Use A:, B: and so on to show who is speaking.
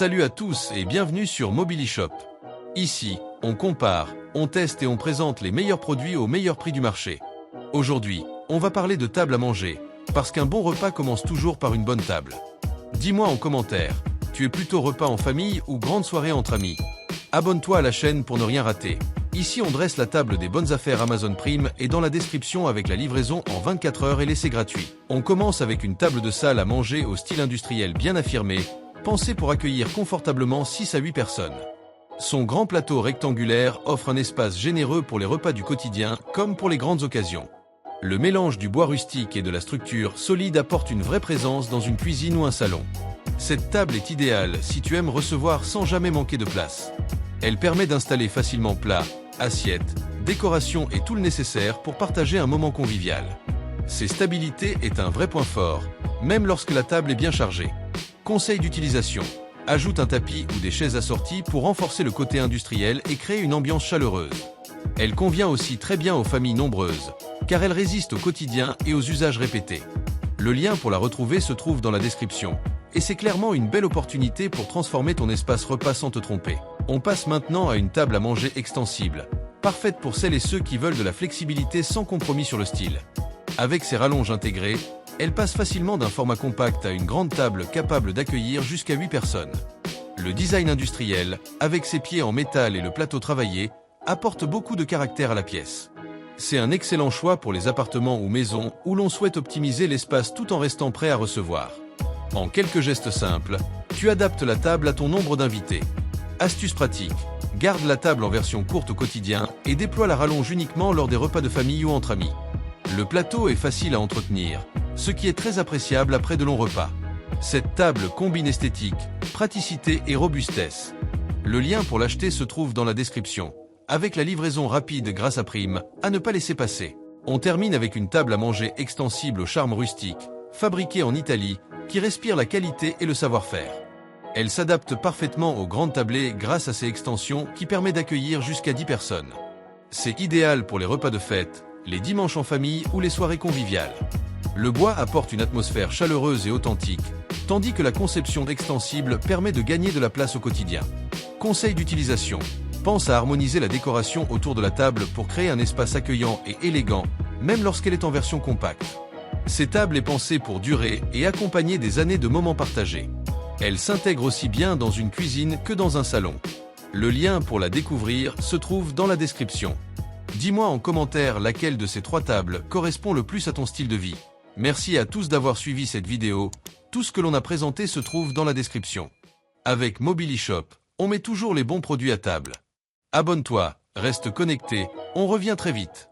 A: Salut à tous et bienvenue sur Mobilishop. Ici, on compare, on teste et on présente les meilleurs produits au meilleur prix du marché. Aujourd'hui, on va parler de table à manger, parce qu'un bon repas commence toujours par une bonne table. Dis-moi en commentaire, tu es plutôt repas en famille ou grande soirée entre amis? Abonne-toi à la chaîne pour ne rien rater. Ici on dresse la table des bonnes affaires Amazon Prime et dans la description avec la livraison en 24 heures et l'essai gratuit. On commence avec une table de salle à manger au style industriel bien affirmé, pensée pour accueillir confortablement 6 à 8 personnes. Son grand plateau rectangulaire offre un espace généreux pour les repas du quotidien comme pour les grandes occasions. Le mélange du bois rustique et de la structure solide apporte une vraie présence dans une cuisine ou un salon. Cette table est idéale si tu aimes recevoir sans jamais manquer de place. Elle permet d'installer facilement plats, assiettes, décorations et tout le nécessaire pour partager un moment convivial. Ses stabilités est un vrai point fort, même lorsque la table est bien chargée. Conseil d'utilisation. Ajoute un tapis ou des chaises assorties pour renforcer le côté industriel et créer une ambiance chaleureuse. Elle convient aussi très bien aux familles nombreuses, car elle résiste au quotidien et aux usages répétés. Le lien pour la retrouver se trouve dans la description, et c'est clairement une belle opportunité pour transformer ton espace repas sans te tromper. On passe maintenant à une table à manger extensible, parfaite pour celles et ceux qui veulent de la flexibilité sans compromis sur le style. Avec ses rallonges intégrées, elle passe facilement d'un format compact à une grande table capable d'accueillir jusqu'à 8 personnes. Le design industriel, avec ses pieds en métal et le plateau travaillé, apporte beaucoup de caractère à la pièce. C'est un excellent choix pour les appartements ou maisons où l'on souhaite optimiser l'espace tout en restant prêt à recevoir. En quelques gestes simples, tu adaptes la table à ton nombre d'invités. Astuce pratique, garde la table en version courte au quotidien et déploie la rallonge uniquement lors des repas de famille ou entre amis. Le plateau est facile à entretenir, ce qui est très appréciable après de longs repas. Cette table combine esthétique, praticité et robustesse. Le lien pour l'acheter se trouve dans la description, avec la livraison rapide grâce à Prime, à ne pas laisser passer. On termine avec une table à manger extensible au charme rustique, fabriquée en Italie, qui respire la qualité et le savoir-faire. Elle s'adapte parfaitement aux grandes tablées grâce à ses extensions qui permettent d'accueillir jusqu'à 10 personnes. C'est idéal pour les repas de fête, les dimanches en famille ou les soirées conviviales. Le bois apporte une atmosphère chaleureuse et authentique, tandis que la conception extensible permet de gagner de la place au quotidien. Conseil d'utilisation. Pense à harmoniser la décoration autour de la table pour créer un espace accueillant et élégant, même lorsqu'elle est en version compacte. Cette table est pensée pour durer et accompagner des années de moments partagés. Elle s'intègre aussi bien dans une cuisine que dans un salon. Le lien pour la découvrir se trouve dans la description. Dis-moi en commentaire laquelle de ces 3 tables correspond le plus à ton style de vie. Merci à tous d'avoir suivi cette vidéo. Tout ce que l'on a présenté se trouve dans la description. Avec Mobilishop, on met toujours les bons produits à table. Abonne-toi, reste connecté, on revient très vite.